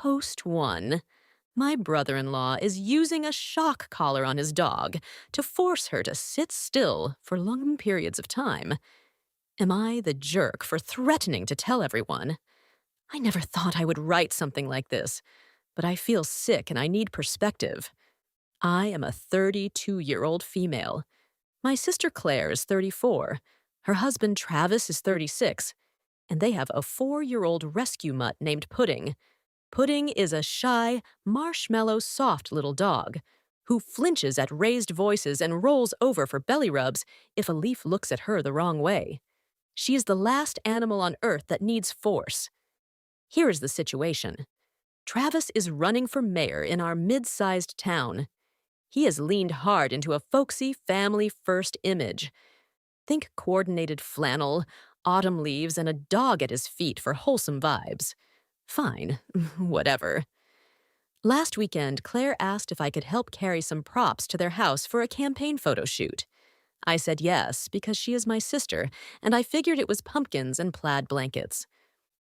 Post 1. My brother-in-law is using a shock collar on his dog to force her to sit still for long periods of time. Am I the jerk for threatening to tell everyone? I never thought I would write something like this, but I feel sick and I need perspective. I am a 32-year-old female. My sister Claire is 34. Her husband Travis is 36, and they have a 4-year-old rescue mutt named Pudding. Pudding is a shy, marshmallow soft little dog who flinches at raised voices and rolls over for belly rubs if a leaf looks at her the wrong way. She is the last animal on earth that needs force. Here is the situation. Travis is running for mayor in our mid-sized town. He has leaned hard into a folksy family-first image. Think coordinated flannel, autumn leaves, and a dog at his feet for wholesome vibes. Fine, whatever. Last weekend, Claire asked if I could help carry some props to their house for a campaign photo shoot. I said yes, because she is my sister, and I figured it was pumpkins and plaid blankets.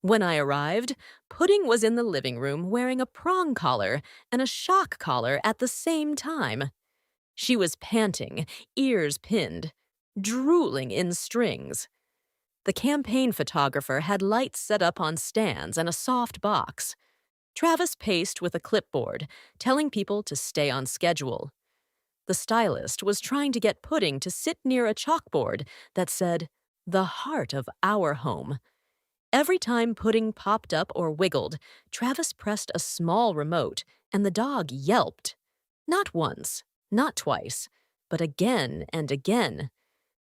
When I arrived, Pudding was in the living room wearing a prong collar and a shock collar at the same time. She was panting, ears pinned, drooling in strings. The campaign photographer had lights set up on stands and a soft box. Travis paced with a clipboard, telling people to stay on schedule. The stylist was trying to get Pudding to sit near a chalkboard that said, "The heart of our home." Every time Pudding popped up or wiggled, Travis pressed a small remote, and the dog yelped. Not once, not twice, but again and again.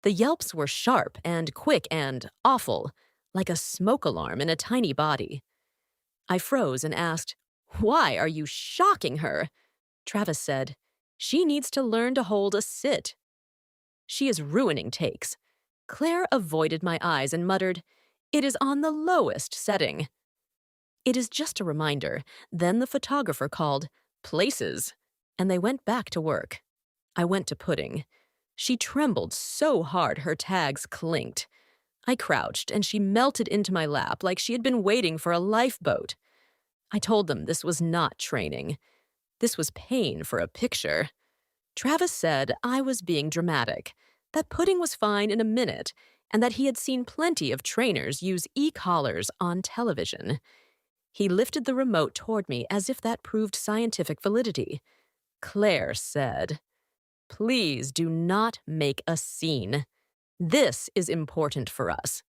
The yelps were sharp and quick and awful, like a smoke alarm in a tiny body. I froze and asked, "Why are you shocking her?" Travis said, "She needs to learn to hold a sit." She is ruining takes. Claire avoided my eyes and muttered, "It is on the lowest setting." It is just a reminder. Then the photographer called, "Places," and they went back to work. I went to Pudding. She trembled so hard her tags clinked. I crouched, and she melted into my lap like she had been waiting for a lifeboat. I told them this was not training. This was pain for a picture. Travis said I was being dramatic, that Pudding was fine in a minute, and that he had seen plenty of trainers use e-collars on television. He lifted the remote toward me as if that proved scientific validity. Claire said, "Please do not make a scene. This is important for us."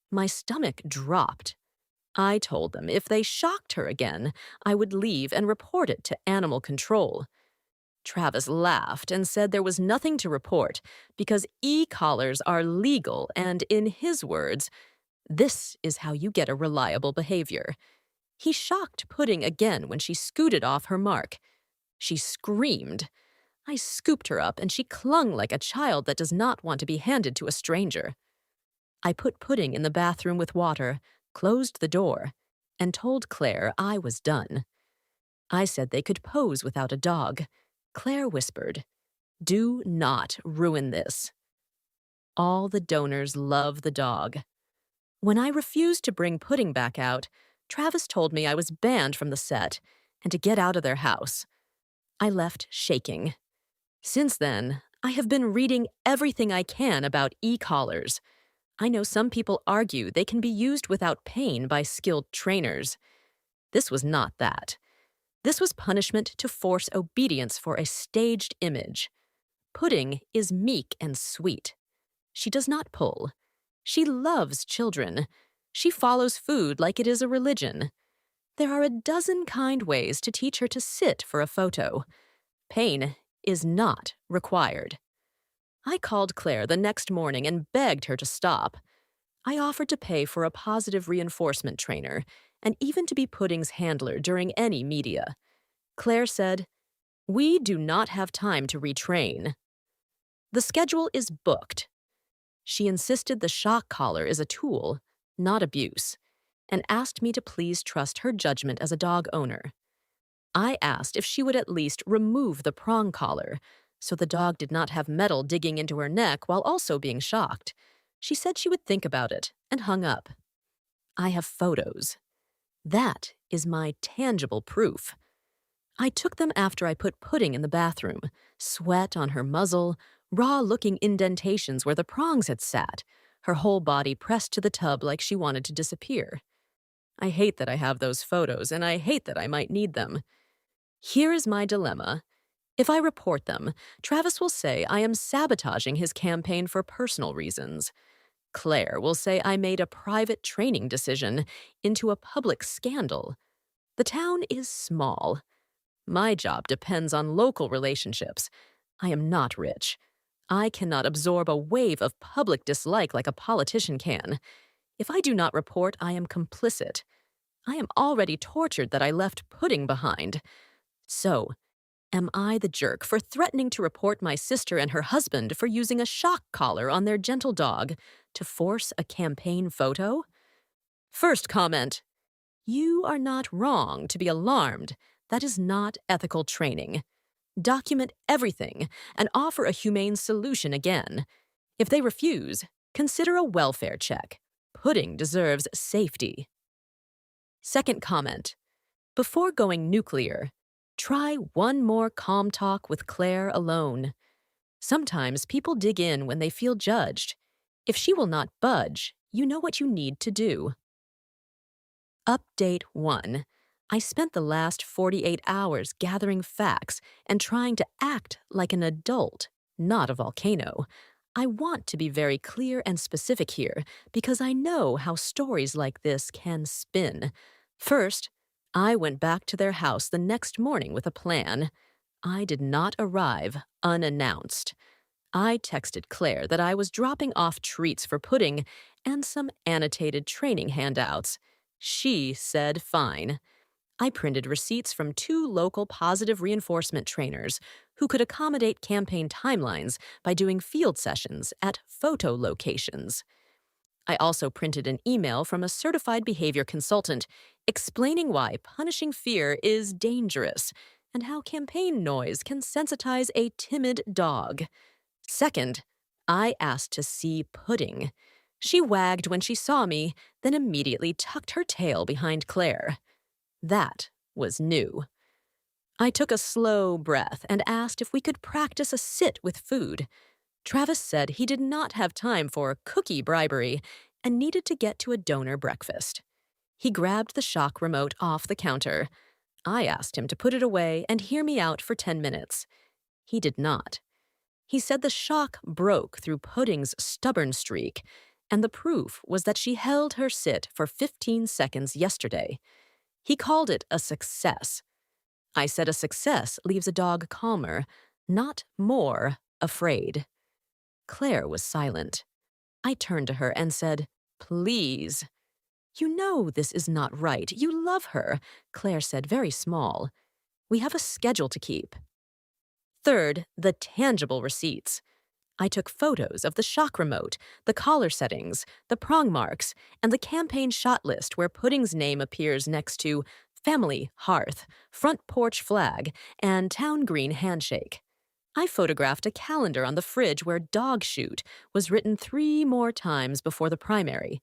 My stomach dropped. I told them if they shocked her again, I would leave and report it to animal control. Travis laughed and said there was nothing to report because e-collars are legal and, in his words, "This is how you get a reliable behavior." He shocked Pudding again when she scooted off her mark. She screamed. I scooped her up, and she clung like a child that does not want to be handed to a stranger. I put Pudding in the bathroom with water, closed the door, and told Claire I was done. I said they could pose without a dog. Claire whispered, "Do not ruin this." All the donors love the dog. When I refused to bring Pudding back out, Travis told me I was banned from the set and to get out of their house. I left shaking. Since then, I have been reading everything I can about e-collars. I know some people argue they can be used without pain by skilled trainers. This was not that. This was punishment to force obedience for a staged image. Pudding is meek and sweet. She does not pull. She loves children. She follows food like it is a religion. There are a dozen kind ways to teach her to sit for a photo. Pain is not required. I called Claire the next morning and begged her to stop. I offered to pay for a positive reinforcement trainer and even to be Pudding's handler during any media. Claire said, "We do not have time to retrain." The schedule is booked. She insisted the shock collar is a tool, not abuse, and asked me to please trust her judgment as a dog owner. I asked if she would at least remove the prong collar, so the dog did not have metal digging into her neck while also being shocked. She said she would think about it, and hung up. I have photos. That is my tangible proof. I took them after I put Pudding in the bathroom, sweat on her muzzle, raw-looking indentations where the prongs had sat, her whole body pressed to the tub like she wanted to disappear. I hate that I have those photos, and I hate that I might need them. Here is my dilemma. If I report them, Travis will say I am sabotaging his campaign for personal reasons. Claire will say I made a private training decision into a public scandal. The town is small. My job depends on local relationships. I am not rich. I cannot absorb a wave of public dislike like a politician can. If I do not report, I am complicit. I am already tortured that I left Pudding behind. So, am I the jerk for threatening to report my sister and her husband for using a shock collar on their gentle dog to force a campaign photo? First comment. You are not wrong to be alarmed. That is not ethical training. Document everything and offer a humane solution again. If they refuse, consider a welfare check. Pudding deserves safety. Second comment. Before going nuclear, try one more calm talk with Claire alone. Sometimes people dig in when they feel judged. If she will not budge, you know what you need to do. Update 1. I spent the last 48 hours gathering facts and trying to act like an adult, not a volcano. I want to be very clear and specific here because I know how stories like this can spin. First, I went back to their house the next morning with a plan. I did not arrive unannounced. I texted Claire that I was dropping off treats for Pudding and some annotated training handouts. She said fine. I printed receipts from 2 local positive reinforcement trainers who could accommodate campaign timelines by doing field sessions at photo locations. I also printed an email from a certified behavior consultant explaining why punishing fear is dangerous and how campaign noise can sensitize a timid dog. Second, I asked to see Pudding. She wagged when she saw me, then immediately tucked her tail behind Claire. That was new. I took a slow breath and asked if we could practice a sit with food. Travis said he did not have time for cookie bribery and needed to get to a donor breakfast. He grabbed the shock remote off the counter. I asked him to put it away and hear me out for 10 minutes. He did not. He said the shock broke through Pudding's stubborn streak, and the proof was that she held her sit for 15 seconds yesterday. He called it a success. I said a success leaves a dog calmer, not more afraid. Claire was silent. I turned to her and said, "Please." "You know this is not right. You love her," Claire said very small. "We have a schedule to keep." Third, the tangible receipts. I took photos of the shock remote, the collar settings, the prong marks, and the campaign shot list where Pudding's name appears next to family hearth, front porch flag, and town green handshake. I photographed a calendar on the fridge where dog shoot was written 3 more times before the primary.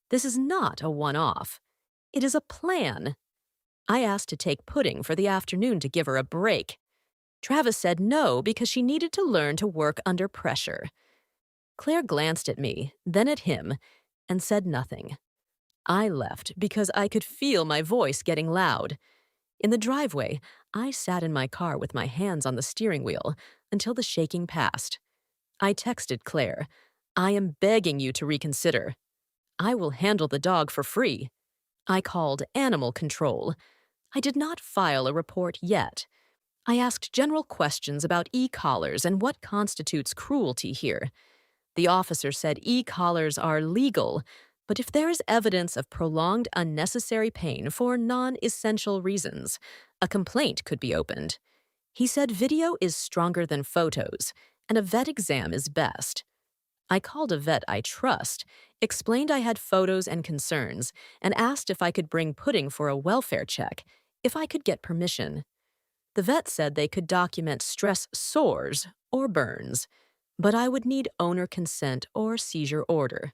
This is not a one-off. It is a plan. I asked to take Pudding for the afternoon to give her a break. Travis said no because she needed to learn to work under pressure. Claire glanced at me, then at him, and said nothing. I left because I could feel my voice getting loud. In the driveway, I sat in my car with my hands on the steering wheel until the shaking passed. I texted Claire, "I am begging you to reconsider. I will handle the dog for free." I called animal control. I did not file a report yet. I asked general questions about e-collars and what constitutes cruelty here. The officer said e-collars are legal, but if there is evidence of prolonged unnecessary pain for non-essential reasons, a complaint could be opened. He said video is stronger than photos, and a vet exam is best. I called a vet I trust, explained I had photos and concerns, and asked if I could bring Pudding for a welfare check, if I could get permission. The vet said they could document stress sores or burns, but I would need owner consent or seizure order.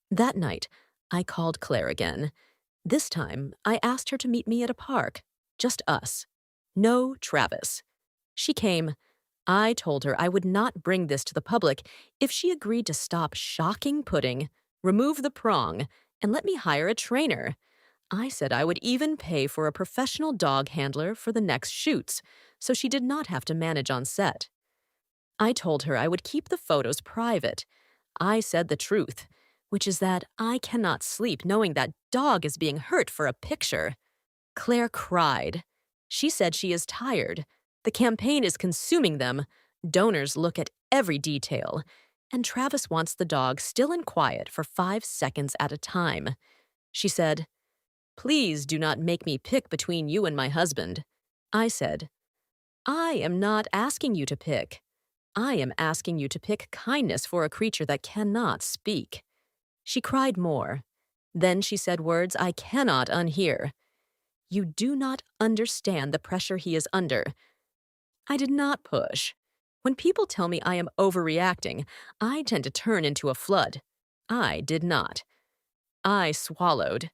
That night, I called Claire again. This time, I asked her to meet me at a park. Just us. No Travis. She came. I told her I would not bring this to the public if she agreed to stop shocking Pudding, remove the prong, and let me hire a trainer. I said I would even pay for a professional dog handler for the next shoots, so she did not have to manage on set. I told her I would keep the photos private. I said the truth, which is that I cannot sleep knowing that dog is being hurt for a picture. Claire cried. She said she is tired. The campaign is consuming them. Donors look at every detail. And Travis wants the dog still and quiet for 5 seconds at a time. She said, "Please do not make me pick between you and my husband." I said, "I am not asking you to pick. I am asking you to pick kindness for a creature that cannot speak." She cried more. Then she said words I cannot unhear. "You do not understand the pressure he is under." I did not push. When people tell me I am overreacting, I tend to turn into a flood. I did not. I swallowed.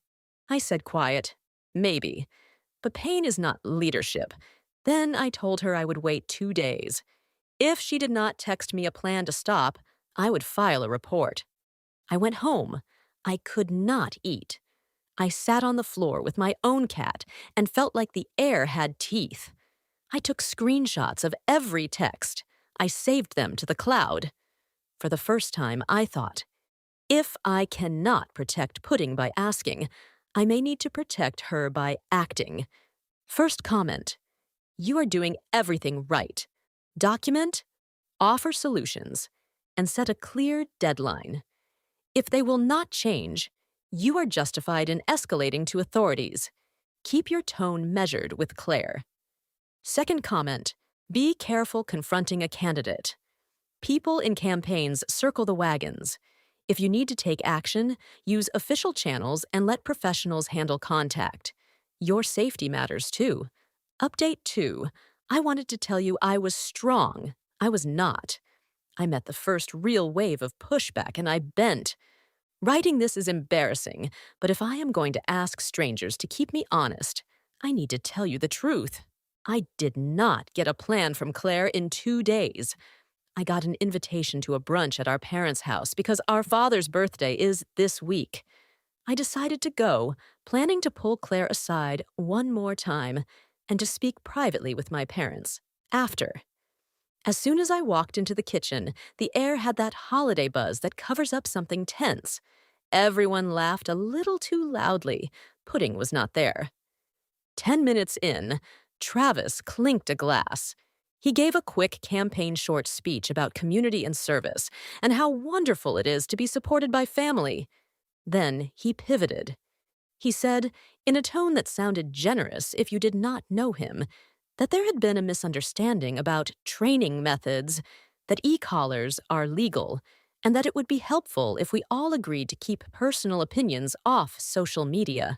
I said quiet, "Maybe." But pain is not leadership. Then I told her I would wait 2 days. If she did not text me a plan to stop, I would file a report. I went home. I could not eat. I sat on the floor with my own cat and felt like the air had teeth. I took screenshots of every text. I saved them to the cloud. For the first time, I thought, if I cannot protect Pudding by asking, I may need to protect her by acting. First comment, you are doing everything right. Document, offer solutions, and set a clear deadline. If they will not change, you are justified in escalating to authorities. Keep your tone measured with Claire. Second comment, be careful confronting a candidate. People in campaigns circle the wagons. If you need to take action, use official channels and let professionals handle contact. Your safety matters too. Update 2. I wanted to tell you I was strong. I was not. I met the first real wave of pushback and I bent. Writing this is embarrassing, but if I am going to ask strangers to keep me honest, I need to tell you the truth. I did not get a plan from Claire in 2 days. I got an invitation to a brunch at our parents' house because our father's birthday is this week. I decided to go, planning to pull Claire aside one more time and to speak privately with my parents after. As soon as I walked into the kitchen, the air had that holiday buzz that covers up something tense. Everyone laughed a little too loudly. Pudding was not there. 10 minutes in, Travis clinked a glass. He gave a quick campaign short speech about community and service and how wonderful it is to be supported by family. Then he pivoted. He said, in a tone that sounded generous if you did not know him, that there had been a misunderstanding about training methods, that e-collars are legal, and that it would be helpful if we all agreed to keep personal opinions off social media.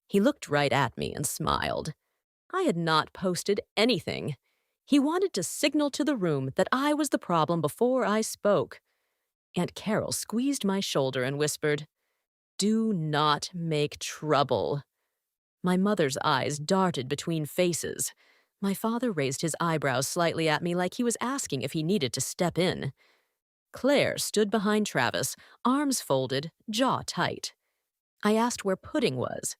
He looked right at me and smiled. I had not posted anything. He wanted to signal to the room that I was the problem before I spoke. Aunt Carol squeezed my shoulder and whispered, "Do not make trouble." My mother's eyes darted between faces. My father raised his eyebrows slightly at me like he was asking if he needed to step in. Claire stood behind Travis, arms folded, jaw tight. I asked where Pudding was.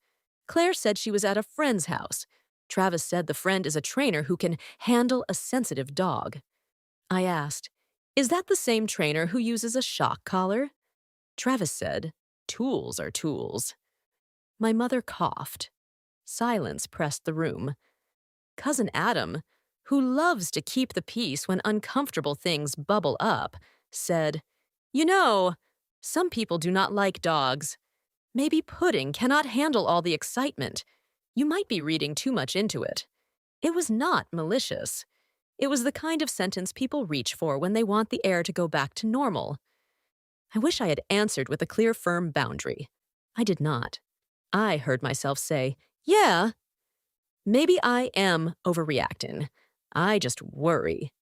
Claire said she was at a friend's house. Travis said the friend is a trainer who can handle a sensitive dog. I asked, "Is that the same trainer who uses a shock collar?" Travis said, "Tools are tools." My mother coughed. Silence pressed the room. Cousin Adam, who loves to keep the peace when uncomfortable things bubble up, said, "You know, some people do not like dogs. Maybe Pudding cannot handle all the excitement. You might be reading too much into it." It was not malicious. It was the kind of sentence people reach for when they want the air to go back to normal. I wish I had answered with a clear, firm boundary. I did not. I heard myself say, "Yeah, maybe I am overreacting. I just worry."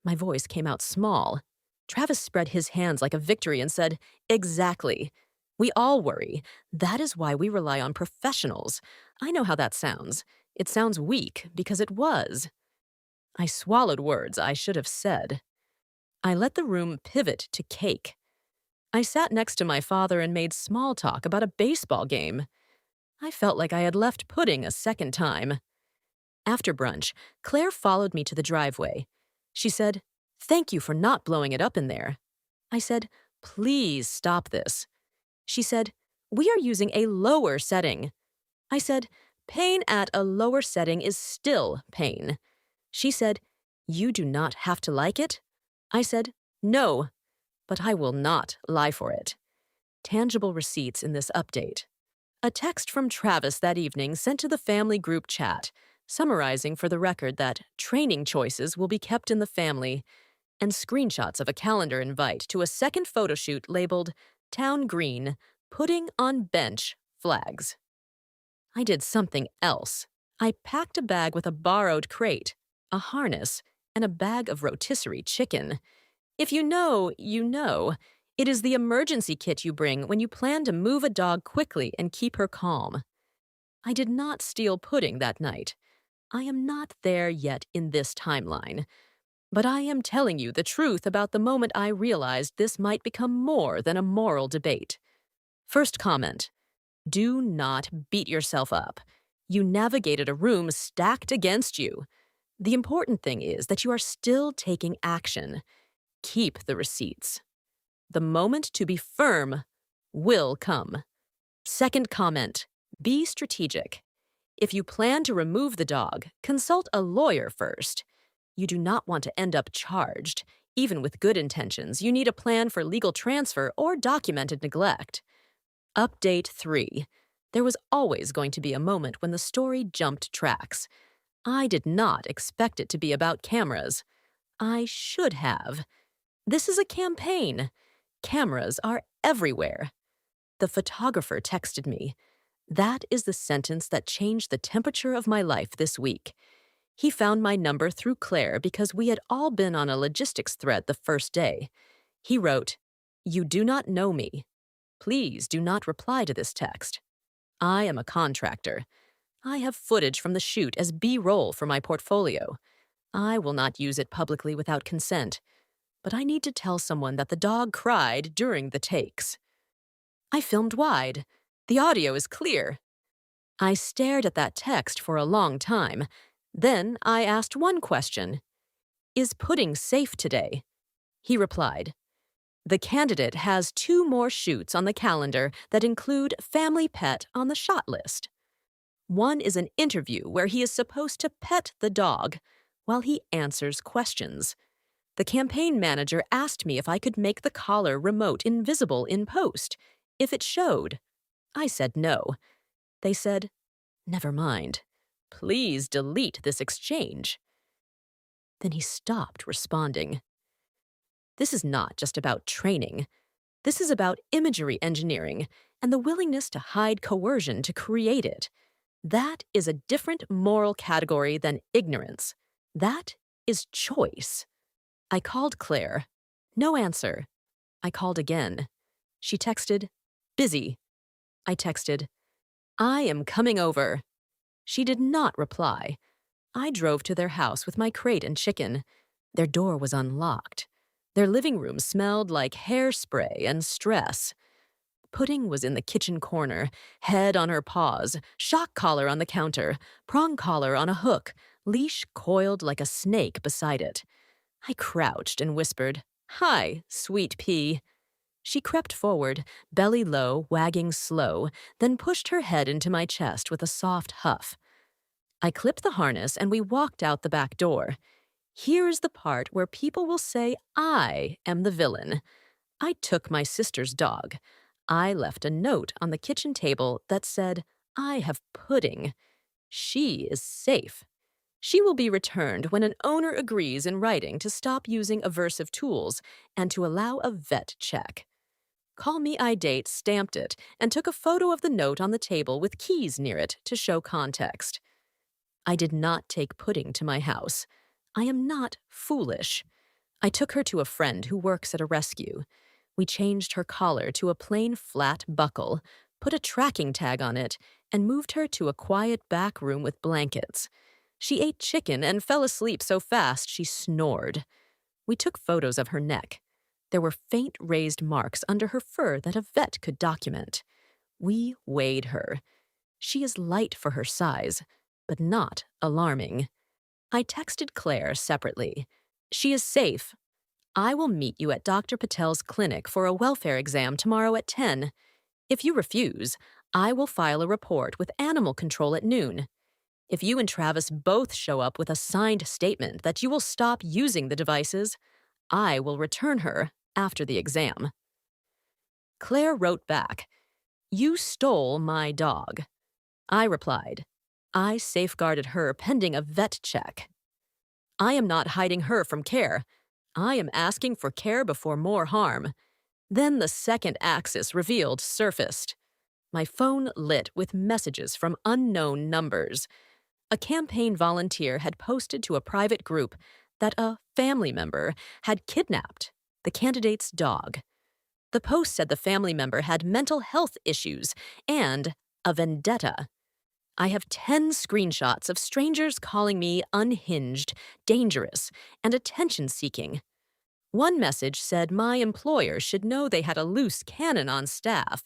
My voice came out small. Travis spread his hands like a victory and said, "Exactly. We all worry. That is why we rely on professionals. I know how that sounds. It sounds weak because it was. I swallowed words I should have said. I let the room pivot to cake. I sat next to my father and made small talk about a baseball game. I felt like I had left pudding a second time. After brunch, Claire followed me to the driveway. She said, "Thank you for not blowing it up in there." I said, "Please stop this." She said, "We are using a lower setting." I said, "Pain at a lower setting is still pain." She said, "You do not have to like it?" I said, "No, but I will not lie for it." Tangible receipts in this update. A text from Travis that evening sent to the family group chat, summarizing for the record that training choices will be kept in the family, and screenshots of a calendar invite to a second photo shoot labeled Town Green, Pudding on Bench, Flags. I did something else. I packed a bag with a borrowed crate, a harness, and a bag of rotisserie chicken. If you know, you know. It is the emergency kit you bring when you plan to move a dog quickly and keep her calm. I did not steal pudding that night. I am not there yet in this timeline. But I am telling you the truth about the moment I realized this might become more than a moral debate. First comment. Do not beat yourself up. You navigated a room stacked against you. The important thing is that you are still taking action. Keep the receipts. The moment to be firm will come. Second comment. Be strategic. If you plan to remove the dog, consult a lawyer first. You do not want to end up charged. Even with good intentions, you need a plan for legal transfer or documented neglect. Update 3. There was always going to be a moment when the story jumped tracks. I did not expect it to be about cameras. I should have. This is a campaign. Cameras are everywhere. The photographer texted me. That is the sentence that changed the temperature of my life this week. He found my number through Claire because we had all been on a logistics thread the first day. He wrote, "You do not know me. Please do not reply to this text. I am a contractor. I have footage from the shoot as B-roll for my portfolio. I will not use it publicly without consent, but I need to tell someone that the dog cried during the takes." I filmed wide. The audio is clear. I stared at that text for a long time. Then I asked one question. Is pudding safe today? He replied, "The candidate has 2 more shoots on the calendar that include family pet on the shot list. One is an interview where he is supposed to pet the dog while he answers questions. The campaign manager asked me if I could make the collar remote invisible in post, if it showed. I said no. They said, "Never mind. Please delete this exchange." Then he stopped responding. This is not just about training. This is about imagery engineering and the willingness to hide coercion to create it. That is a different moral category than ignorance. That is choice. I called Claire. No answer. I called again. She texted, "Busy." I texted, "I am coming over." She did not reply. I drove to their house with my crate and chicken. Their door was unlocked. Their living room smelled like hairspray and stress. Pudding was in the kitchen corner, head on her paws, shock collar on the counter, prong collar on a hook, leash coiled like a snake beside it. I crouched and whispered, "Hi, sweet pea." She crept forward, belly low, wagging slow, then pushed her head into my chest with a soft huff. I clipped the harness and we walked out the back door. Here is the part where people will say I am the villain. I took my sister's dog. I left a note on the kitchen table that said, "I have pudding. She is safe. She will be returned when an owner agrees in writing to stop using aversive tools and to allow a vet check." Call Me I Date stamped it and took a photo of the note on the table with keys near it to show context. I did not take pudding to my house. I am not foolish. I took her to a friend who works at a rescue. We changed her collar to a plain flat buckle, put a tracking tag on it, and moved her to a quiet back room with blankets. She ate chicken and fell asleep so fast she snored. We took photos of her neck. There were faint raised marks under her fur that a vet could document. We weighed her. She is light for her size, but not alarming. I texted Claire separately. She is safe. I will meet you at Dr. Patel's clinic for a welfare exam tomorrow at 10. If you refuse, I will file a report with animal control at noon. If you and Travis both show up with a signed statement that you will stop using the devices, I will return her after the exam. Claire wrote back, "You stole my dog." I replied, "I safeguarded her pending a vet check." I am not hiding her from care. I am asking for care before more harm. Then the second axis revealed surfaced. My phone lit with messages from unknown numbers. A campaign volunteer had posted to a private group that a family member had kidnapped the candidate's dog. The post said the family member had mental health issues and a vendetta. I have 10 screenshots of strangers calling me unhinged, dangerous, and attention-seeking. One message said my employer should know they had a loose cannon on staff.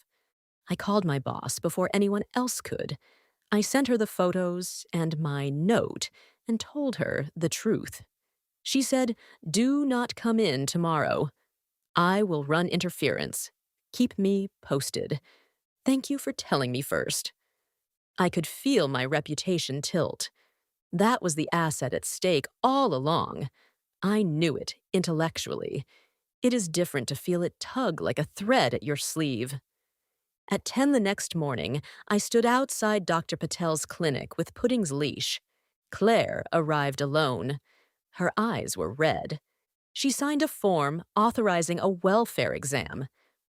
I called my boss before anyone else could. I sent her the photos and my note and told her the truth. She said, "Do not come in tomorrow. I will run interference. Keep me posted. Thank you for telling me first." I could feel my reputation tilt. That was the asset at stake all along. I knew it intellectually. It is different to feel it tug like a thread at your sleeve. At 10 the next morning, I stood outside Dr. Patel's clinic with Pudding's leash. Claire arrived alone. Her eyes were red. She signed a form authorizing a welfare exam.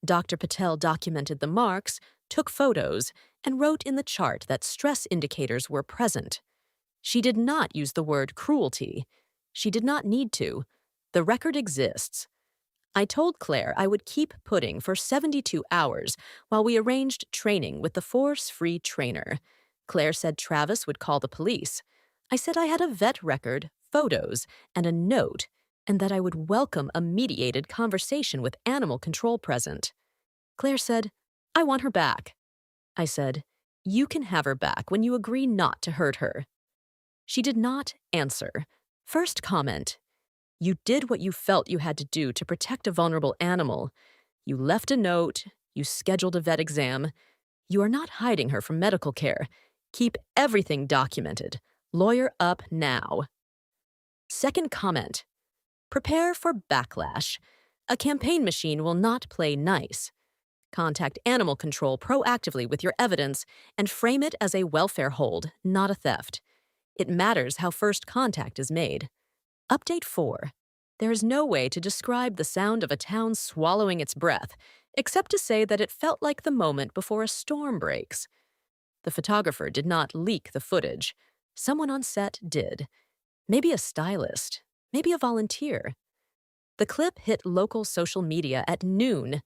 Dr. Patel documented the marks, took photos, and wrote in the chart that stress indicators were present. She did not use the word cruelty. She did not need to. The record exists. I told Claire I would keep Pudding for 72 hours while we arranged training with the force-free trainer. Claire said Travis would call the police. I said I had a vet record, photos, and a note, and that I would welcome a mediated conversation with animal control present. Claire said, "I want her back." I said, "You can have her back when you agree not to hurt her." She did not answer. First comment, "You did what you felt you had to do to protect a vulnerable animal. You left a note. You scheduled a vet exam. You are not hiding her from medical care. Keep everything documented. Lawyer up now." Second comment, "Prepare for backlash. A campaign machine will not play nice. Contact animal control proactively with your evidence and frame it as a welfare hold, not a theft. It matters how first contact is made." Update 4. There is no way to describe the sound of a town swallowing its breath, except to say that it felt like the moment before a storm breaks. The photographer did not leak the footage. Someone on set did. Maybe a stylist. Maybe a volunteer. The clip hit local social media at noon.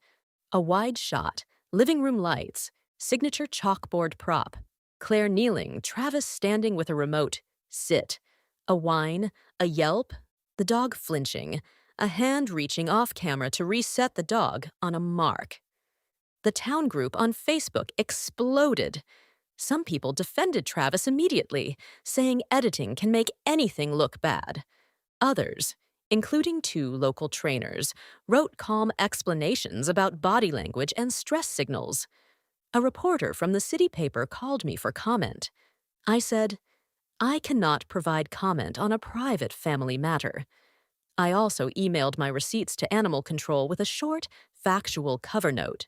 A wide shot, living room lights, signature chalkboard prop, Claire kneeling, Travis standing with a remote, sit, a whine, a yelp, the dog flinching, a hand reaching off camera to reset the dog on a mark. The town group on Facebook exploded. Some people defended Travis immediately, saying editing can make anything look bad. Others, including 2 local trainers, wrote calm explanations about body language and stress signals. A reporter from the city paper called me for comment. I said, "I cannot provide comment on a private family matter." I also emailed my receipts to Animal Control with a short, factual cover note.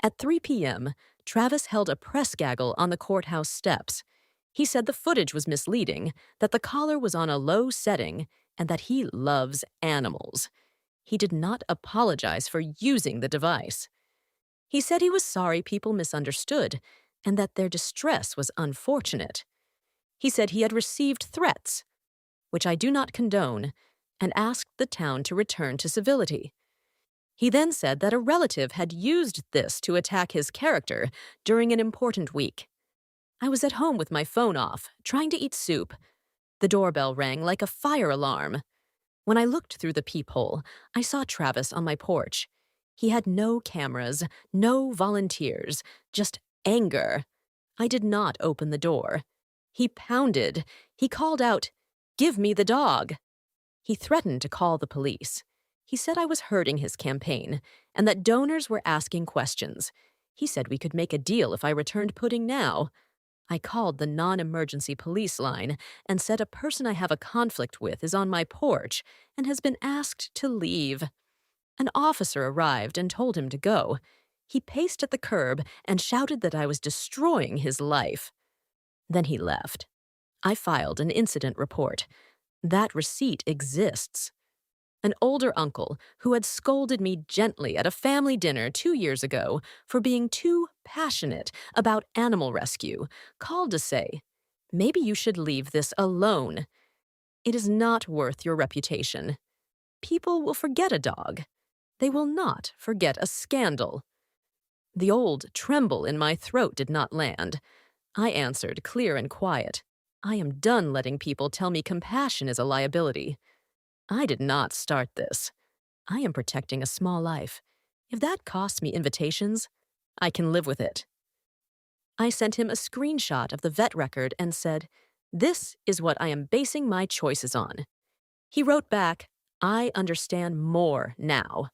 At 3 p.m., Travis held a press gaggle on the courthouse steps. He said the footage was misleading, that the collar was on a low setting, and that he loves animals. He did not apologize for using the device. He said he was sorry people misunderstood, and that their distress was unfortunate. He said he had received threats, which I do not condone, and asked the town to return to civility. He then said that a relative had used this to attack his character during an important week. I was at home with my phone off, trying to eat soup. The doorbell rang like a fire alarm. When I looked through the peephole, I saw Travis on my porch. He had no cameras, no volunteers, just anger. I did not open the door. He pounded. He called out, "Give me the dog." He threatened to call the police. He said I was hurting his campaign and that donors were asking questions. He said we could make a deal if I returned pudding now. I called the non-emergency police line and said a person I have a conflict with is on my porch and has been asked to leave. An officer arrived and told him to go. He paced at the curb and shouted that I was destroying his life. Then he left. I filed an incident report. That receipt exists. An older uncle who had scolded me gently at a family dinner 2 years ago for being too passionate about animal rescue called to say, "Maybe you should leave this alone. It is not worth your reputation. People will forget a dog. They will not forget a scandal." The old tremble in my throat did not land. I answered clear and quiet. I am done letting people tell me compassion is a liability. I did not start this. I am protecting a small life. If that costs me invitations, I can live with it. I sent him a screenshot of the vet record and said, "This is what I am basing my choices on." He wrote back, "I understand more now."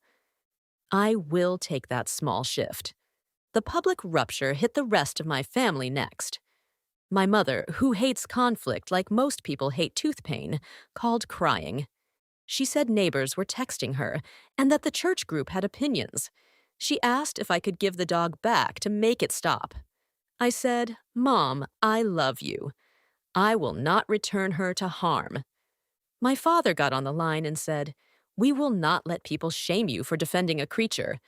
I will take that small shift. The public rupture hit the rest of my family next. My mother, who hates conflict like most people hate tooth pain, called crying. She said neighbors were texting her and that the church group had opinions. She asked if I could give the dog back to make it stop. I said, "Mom, I love you. I will not return her to harm." My father got on the line and said, "We will not let people shame you for defending a creature.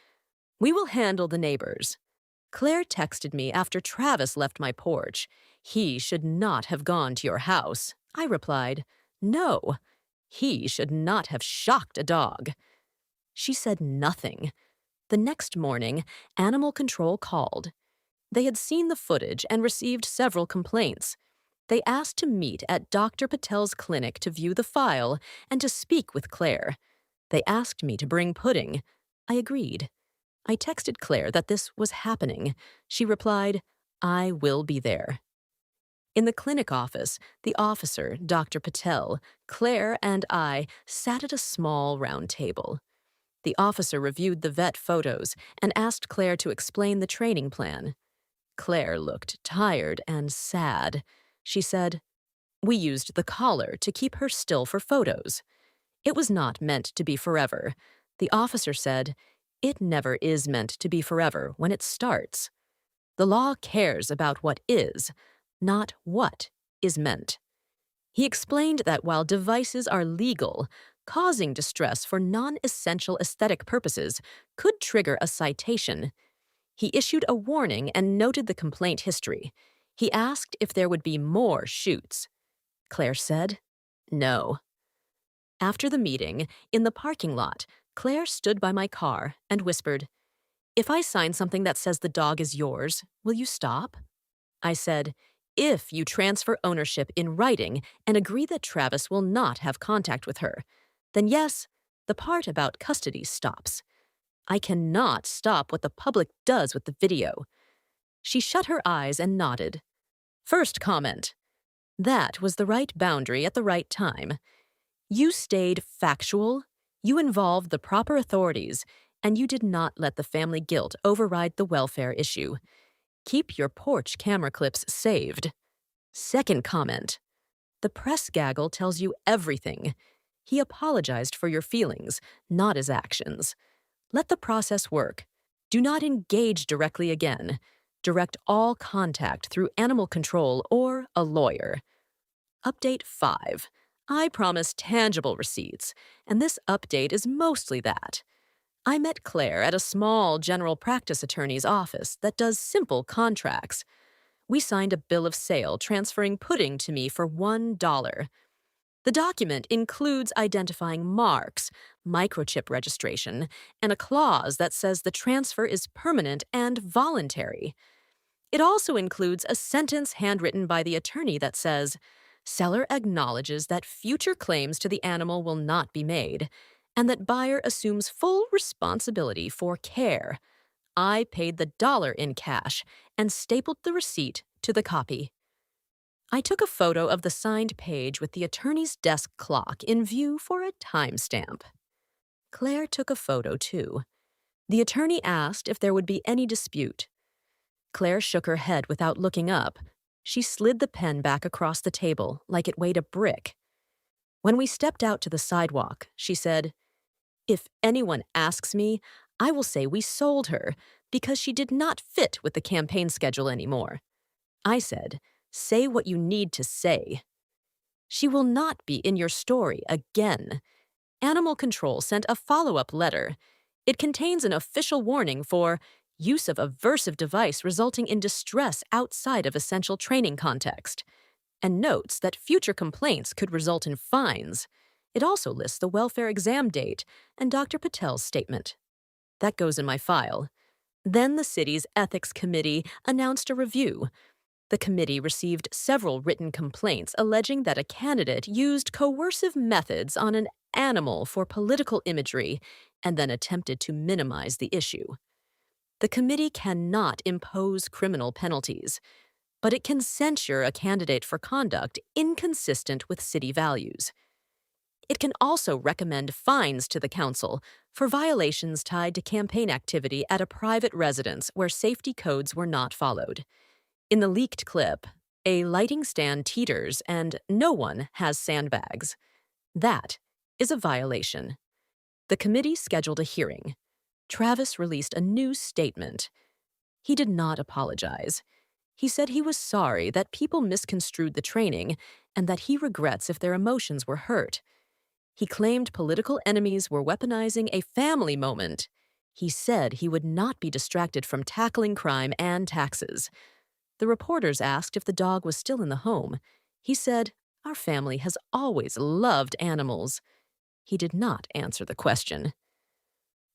We will handle the neighbors." Claire texted me after Travis left my porch. "He should not have gone to your house." I replied, "No. He should not have shocked a dog." She said nothing. The next morning, animal control called. They had seen the footage and received several complaints. They asked to meet at Dr. Patel's clinic to view the file and to speak with Claire. They asked me to bring pudding. I agreed. I texted Claire that this was happening. She replied, "I will be there." In the clinic office, the officer, Dr. Patel, Claire, and I sat at a small round table. The officer reviewed the vet photos and asked Claire to explain the training plan. Claire looked tired and sad. She said, "We used the collar to keep her still for photos. It was not meant to be forever." The officer said, "It never is meant to be forever when it starts. The law cares about what is, not what is meant." He explained that while devices are legal, causing distress for non-essential aesthetic purposes could trigger a citation. He issued a warning and noted the complaint history. He asked if there would be more shoots. Claire said, "No." After the meeting, in the parking lot, Claire stood by my car and whispered, "If I sign something that says the dog is yours, will you stop?" I said, "If you transfer ownership in writing and agree that Travis will not have contact with her, then yes, the part about custody stops. I cannot stop what the public does with the video." She shut her eyes and nodded. First comment. That was the right boundary at the right time. You stayed factual, you involved the proper authorities, and you did not let the family guilt override the welfare issue. Keep your porch camera clips saved. Second comment. The press gaggle tells you everything. He apologized for your feelings, not his actions. Let the process work. Do not engage directly again. Direct all contact through animal control or a lawyer. Update 5. I promise tangible receipts, and this update is mostly that. I met Claire at a small general practice attorney's office that does simple contracts. We signed a bill of sale transferring pudding to me for $1. The document includes identifying marks, microchip registration, and a clause that says the transfer is permanent and voluntary. It also includes a sentence handwritten by the attorney that says, "Seller acknowledges that future claims to the animal will not be made, and that buyer assumes full responsibility for care. I paid the dollar in cash and stapled the receipt to the copy." I took a photo of the signed page with the attorney's desk clock in view for a timestamp. Claire took a photo too. The attorney asked if there would be any dispute. Claire shook her head without looking up. She slid the pen back across the table like it weighed a brick. When we stepped out to the sidewalk, she said, "If anyone asks me, I will say we sold her because she did not fit with the campaign schedule anymore." I said, "Say what you need to say." "She will not be in your story again." Animal Control sent a follow-up letter. It contains an official warning for use of aversive device resulting in distress outside of essential training context, and notes that future complaints could result in fines. It also lists the welfare exam date and Dr. Patel's statement. That goes in my file. Then the city's ethics committee announced a review. The committee received several written complaints alleging that a candidate used coercive methods on an animal for political imagery and then attempted to minimize the issue. The committee cannot impose criminal penalties, but it can censure a candidate for conduct inconsistent with city values. It can also recommend fines to the council for violations tied to campaign activity at a private residence where safety codes were not followed. In the leaked clip, a lighting stand teeters and no one has sandbags. That is a violation. The committee scheduled a hearing. Travis released a new statement. He did not apologize. He said he was sorry that people misconstrued the training and that he regrets if their emotions were hurt. He claimed political enemies were weaponizing a family moment. He said he would not be distracted from tackling crime and taxes. The reporters asked if the dog was still in the home. He said, "Our family has always loved animals." He did not answer the question.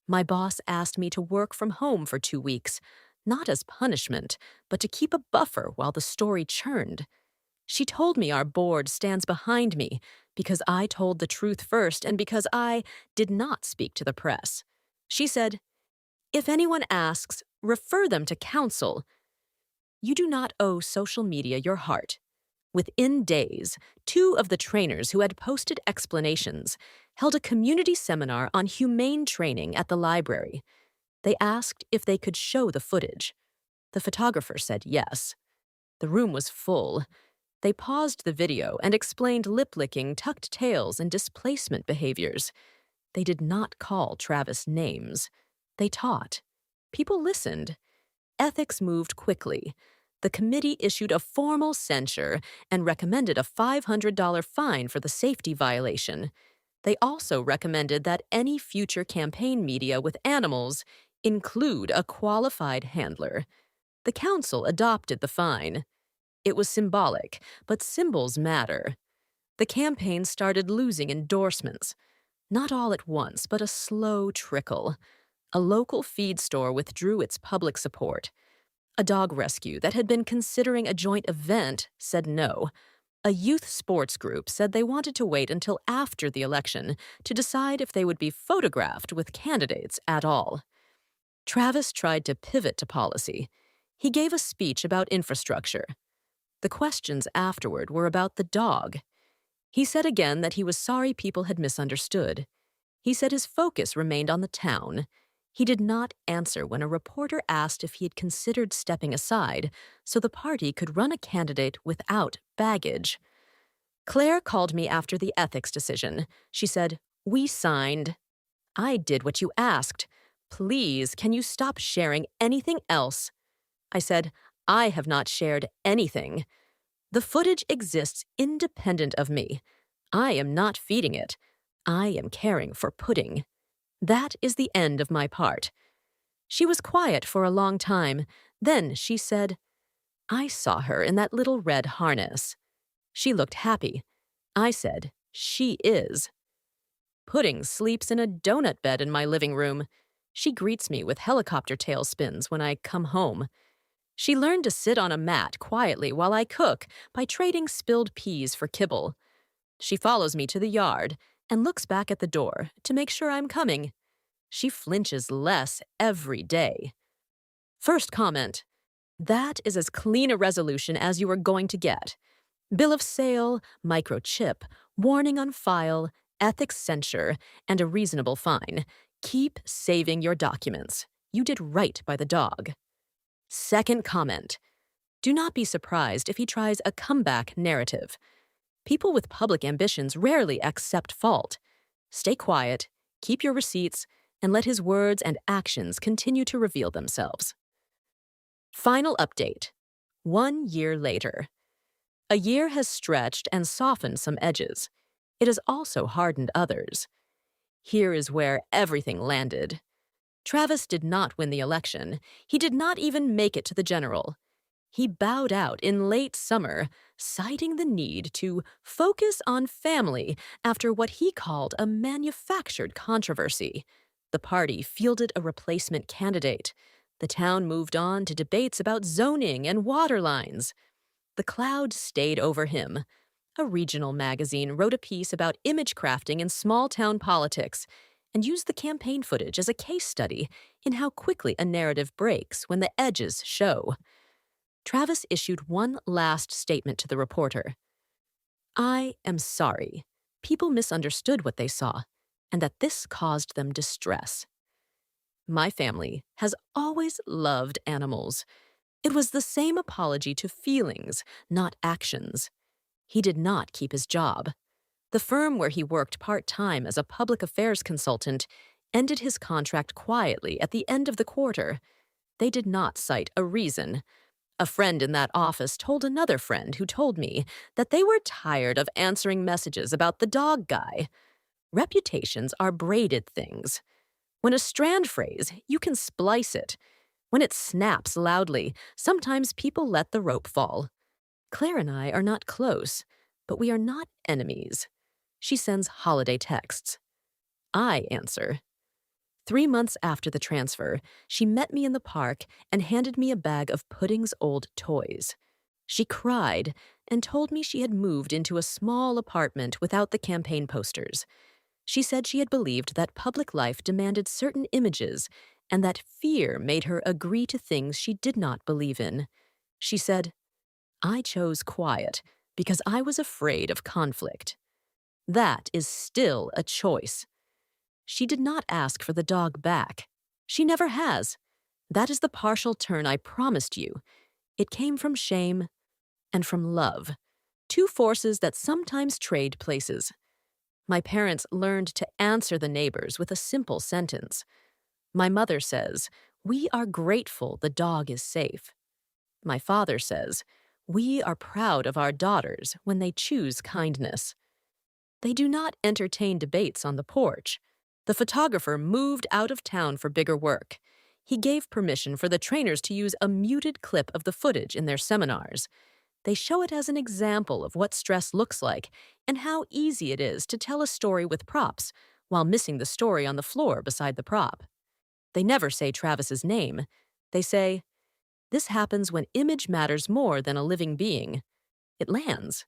My boss asked me to work from home for 2 weeks, not as punishment, but to keep a buffer while the story churned. She told me our board stands behind me because I told the truth first and because I did not speak to the press. She said, "If anyone asks, refer them to counsel. You do not owe social media your heart." Within days, 2 of the trainers who had posted explanations held a community seminar on humane training at the library. They asked if they could show the footage. The photographer said yes. The room was full. They paused the video and explained lip-licking, tucked tails, and displacement behaviors. They did not call Travis names. They taught. People listened. Ethics moved quickly. The committee issued a formal censure and recommended a $500 fine for the safety violation. They also recommended that any future campaign media with animals include a qualified handler. The council adopted the fine. It was symbolic, but symbols matter. The campaign started losing endorsements. Not all at once, but a slow trickle. A local feed store withdrew its public support. A dog rescue that had been considering a joint event said no. A youth sports group said they wanted to wait until after the election to decide if they would be photographed with candidates at all. Travis tried to pivot to policy. He gave a speech about infrastructure. The questions afterward were about the dog. He said again that he was sorry people had misunderstood. He said his focus remained on the town. He did not answer when a reporter asked if he had considered stepping aside so the party could run a candidate without baggage. Claire called me after the ethics decision. She said, "We signed." "I did what you asked. Please, can you stop sharing anything else?" I said, "I have not shared anything. The footage exists independent of me. I am not feeding it. I am caring for pudding. That is the end of my part." She was quiet for a long time. Then she said, "I saw her in that little red harness." She looked happy. I said, She is. Pudding sleeps in a donut bed in my living room. She greets me with helicopter tail spins when I come home. She learned to sit on a mat quietly while I cook by trading spilled peas for kibble. She follows me to the yard and looks back at the door to make sure I'm coming. She flinches less every day. First comment. That is as clean a resolution as you are going to get. Bill of sale, microchip, warning on file, ethics censure, and a reasonable fine. Keep saving your documents. You did right by the dog. Second comment. Do not be surprised if he tries a comeback narrative. People with public ambitions rarely accept fault. Stay quiet, keep your receipts, and let his words and actions continue to reveal themselves. Final update. 1 year later. A year has stretched and softened some edges. It has also hardened others. Here is where everything landed. Travis did not win the election. He did not even make it to the general. He bowed out in late summer, citing the need to focus on family after what he called a manufactured controversy. The party fielded a replacement candidate. The town moved on to debates about zoning and water lines. The cloud stayed over him. A regional magazine wrote a piece about image crafting in small-town politics and used the campaign footage as a case study in how quickly a narrative breaks when the edges show. Travis issued one last statement to the reporter. I am sorry. People misunderstood what they saw, and that this caused them distress. My family has always loved animals. It was the same apology to feelings, not actions. He did not keep his job. The firm where he worked part-time as a public affairs consultant ended his contract quietly at the end of the quarter. They did not cite a reason. A friend in that office told another friend who told me that they were tired of answering messages about the dog guy. Reputations are braided things. When a strand phrase, you can splice it. When it snaps loudly, sometimes people let the rope fall. Claire and I are not close, but we are not enemies. She sends holiday texts. I answer. 3 months after the transfer, she met me in the park and handed me a bag of Pudding's old toys. She cried and told me she had moved into a small apartment without the campaign posters. She said she had believed that public life demanded certain images and that fear made her agree to things she did not believe in. She said, I chose quiet because I was afraid of conflict. That is still a choice. She did not ask for the dog back. She never has. That is the partial turn I promised you. It came from shame and from love, two forces that sometimes trade places. My parents learned to answer the neighbors with a simple sentence. My mother says, we are grateful the dog is safe. My father says, we are proud of our daughters when they choose kindness. They do not entertain debates on the porch. The photographer moved out of town for bigger work. He gave permission for the trainers to use a muted clip of the footage in their seminars. They show it as an example of what stress looks like and how easy it is to tell a story with props while missing the story on the floor beside the prop. They never say Travis's name. They say, this happens when image matters more than a living being. It lands.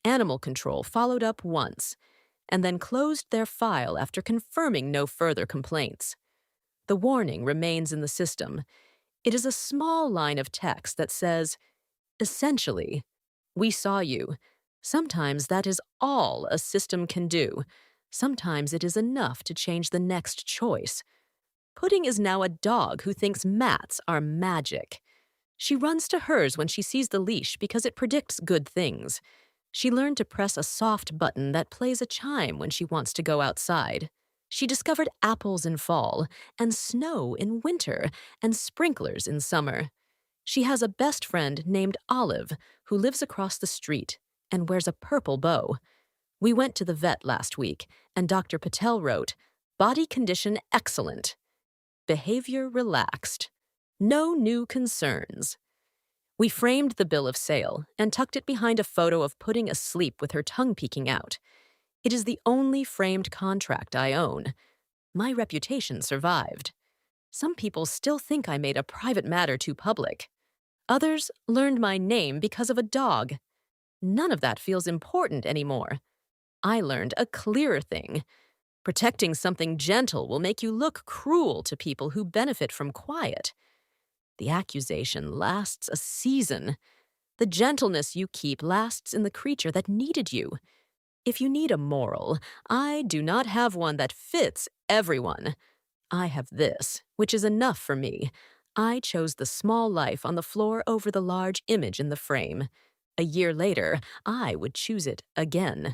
Animal Control followed up once, and then closed their file after confirming no further complaints. The warning remains in the system. It is a small line of text that says, essentially, we saw you. Sometimes that is all a system can do. Sometimes it is enough to change the next choice. Pudding is now a dog who thinks mats are magic. She runs to hers when she sees the leash because it predicts good things. She learned to press a soft button that plays a chime when she wants to go outside. She discovered apples in fall, and snow in winter, and sprinklers in summer. She has a best friend named Olive who lives across the street and wears a purple bow. We went to the vet last week, and Dr. Patel wrote, body condition excellent. Behavior relaxed. No new concerns. We framed the bill of sale and tucked it behind a photo of Pudding asleep with her tongue peeking out. It is the only framed contract I own. My reputation survived. Some people still think I made a private matter too public. Others learned my name because of a dog. None of that feels important anymore. I learned a clearer thing. Protecting something gentle will make you look cruel to people who benefit from quiet. The accusation lasts a season. The gentleness you keep lasts in the creature that needed you. If you need a moral, I do not have one that fits everyone. I have this, which is enough for me. I chose the small life on the floor over the large image in the frame. A year later, I would choose it again.